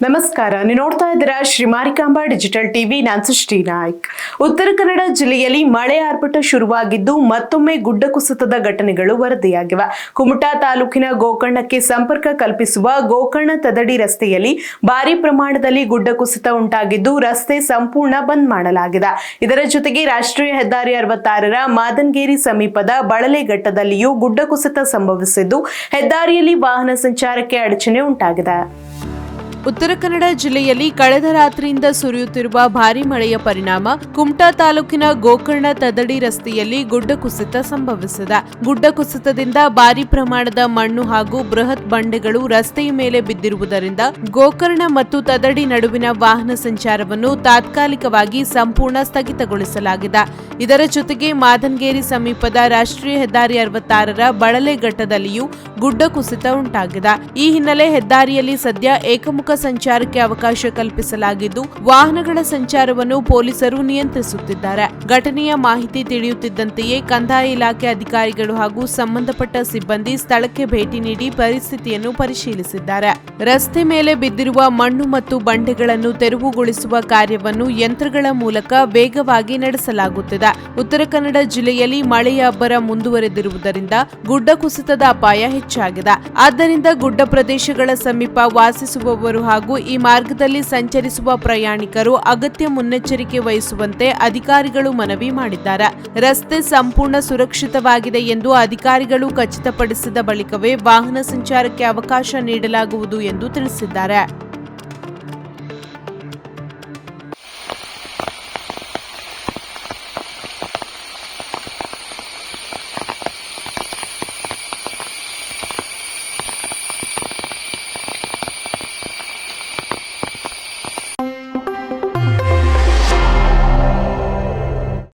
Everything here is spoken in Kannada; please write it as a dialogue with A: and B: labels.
A: ನಮಸ್ಕಾರ, ನೀವು ನೋಡ್ತಾ ಇದ್ದೀರಾ ಶ್ರೀ ಮಾರಿಕಾಂಬಾ ಡಿಜಿಟಲ್ ಟಿವಿ. ನಾನು ಸೃಷ್ಟಿ ನಾಯ್ಕ್. ಉತ್ತರ ಕನ್ನಡ ಜಿಲ್ಲೆಯಲ್ಲಿ ಮಳೆ ಆರ್ಭಟ ಶುರುವಾಗಿದ್ದು ಮತ್ತೊಮ್ಮೆ ಗುಡ್ಡ ಕುಸಿತದ ಘಟನೆಗಳು ವರದಿಯಾಗಿವೆ. ಕುಮಟಾ ತಾಲೂಕಿನ ಗೋಕರ್ಣಕ್ಕೆ ಸಂಪರ್ಕ ಕಲ್ಪಿಸುವ ಗೋಕರ್ಣ ತದಡಿ ರಸ್ತೆಯಲ್ಲಿ ಭಾರಿ ಪ್ರಮಾಣದಲ್ಲಿ ಗುಡ್ಡ ಕುಸಿತ ಉಂಟಾಗಿದ್ದು ರಸ್ತೆ ಸಂಪೂರ್ಣ ಬಂದ್ ಮಾಡಲಾಗಿದೆ. ಇದರ ಜೊತೆಗೆ ರಾಷ್ಟ್ರೀಯ ಹೆದ್ದಾರಿ 66ರ ಮಾದನಗೇರಿ ಸಮೀಪದ ಬಳಲೆಘಟ್ಟದಲ್ಲಿಯೂ ಗುಡ್ಡ ಕುಸಿತ ಸಂಭವಿಸಿದ್ದು ಹೆದ್ದಾರಿಯಲ್ಲಿ ವಾಹನ ಸಂಚಾರಕ್ಕೆ ಅಡಚಣೆ ಉಂಟಾಗಿದೆ. ಉತ್ತರ ಕನ್ನಡ ಜಿಲ್ಲೆಯಲ್ಲಿ ಕಳೆದ ರಾತ್ರಿಯಿಂದ ಸುರಿಯುತ್ತಿರುವ ಭಾರೀ ಮಳೆಯ ಪರಿಣಾಮ ಕುಮಟಾ ತಾಲೂಕಿನ ಗೋಕರ್ಣ ತದಡಿ ರಸ್ತೆಯಲ್ಲಿ ಗುಡ್ಡ ಕುಸಿತ ಸಂಭವಿಸಿದೆ. ಗುಡ್ಡ ಕುಸಿತದಿಂದ ಭಾರೀ ಪ್ರಮಾಣದ ಮಣ್ಣು ಹಾಗೂ ಬೃಹತ್ ಬಂಡೆಗಳು ರಸ್ತೆಯ ಮೇಲೆ ಬಿದ್ದಿರುವುದರಿಂದ ಗೋಕರ್ಣ ಮತ್ತು ತದಡಿ ನಡುವಿನ ವಾಹನ ಸಂಚಾರವನ್ನು ತಾತ್ಕಾಲಿಕವಾಗಿ ಸಂಪೂರ್ಣ ಸ್ಥಗಿತಗೊಳಿಸಲಾಗಿದೆ. ಇದರ ಜೊತೆಗೆ ಮಾದನಗೇರಿ ಸಮೀಪದ ರಾಷ್ಟ್ರೀಯ ಹೆದ್ದಾರಿ 66ರ ಬಳಲೆಘಟ್ಟದಲ್ಲಿಯೂ ಗುಡ್ಡ ಕುಸಿತ ಉಂಟಾಗಿದೆ. ಈ ಹಿನ್ನೆಲೆ ಹೆದ್ದಾರಿಯಲ್ಲಿ ಸದ್ಯ ಏಕಮುಖ ಸಂಚಾರಕ್ಕೆ ಅವಕಾಶ ಕಲ್ಪಿಸಲಾಗಿದ್ದು ವಾಹನಗಳ ಸಂಚಾರವನ್ನು ಪೊಲೀಸರು ನಿಯಂತ್ರಿಸುತ್ತಿದ್ದಾರೆ. ಘಟನೆಯ ಮಾಹಿತಿ ತಿಳಿಯುತ್ತಿದ್ದಂತೆಯೇ ಕಂದಾಯ ಇಲಾಖೆ ಅಧಿಕಾರಿಗಳು ಹಾಗೂ ಸಂಬಂಧಪಟ್ಟ ಸಿಬ್ಬಂದಿ ಸ್ಥಳಕ್ಕೆ ಭೇಟಿ ನೀಡಿ ಪರಿಸ್ಥಿತಿಯನ್ನು ಪರಿಶೀಲಿಸಿದ್ದಾರೆ. ರಸ್ತೆ ಮೇಲೆ ಬಿದ್ದಿರುವ ಮಣ್ಣು ಮತ್ತು ಬಂಡೆಗಳನ್ನು ತೆರವುಗೊಳಿಸುವ ಕಾರ್ಯವನ್ನು ಯಂತ್ರಗಳ ಮೂಲಕ ವೇಗವಾಗಿ ನಡೆಸಲಾಗುತ್ತಿದೆ. ಉತ್ತರ ಕನ್ನಡ ಜಿಲ್ಲೆಯಲ್ಲಿ ಮಳೆಯ ಅಬ್ಬರ ಮುಂದುವರೆದಿರುವುದರಿಂದ ಗುಡ್ಡ ಕುಸಿತದ ಅಪಾಯ ಹೆಚ್ಚಾಗಿದೆ. ಆದ್ದರಿಂದ ಗುಡ್ಡ ಪ್ರದೇಶಗಳ ಸಮೀಪ ವಾಸಿಸುವವರು ಹಾಗೂ ಈ ಮಾರ್ಗದಲ್ಲಿ ಸಂಚರಿಸುವ ಪ್ರಯಾಣಿಕರು ಅಗತ್ಯ ಮುನ್ನೆಚ್ಚರಿಕೆ ವಹಿಸುವಂತೆ ಅಧಿಕಾರಿಗಳು ಮನವಿ ಮಾಡಿದ್ದಾರೆ. ರಸ್ತೆ ಸಂಪೂರ್ಣ ಸುರಕ್ಷಿತವಾಗಿದೆ ಎಂದು ಅಧಿಕಾರಿಗಳು ಖಚಿತಪಡಿಸಿದ ಬಳಿಕವೇ ವಾಹನ ಸಂಚಾರಕ್ಕೆ ಅವಕಾಶ ನೀಡಲಾಗುವುದು ಎಂದು ತಿಳಿಸಿದ್ದಾರೆ.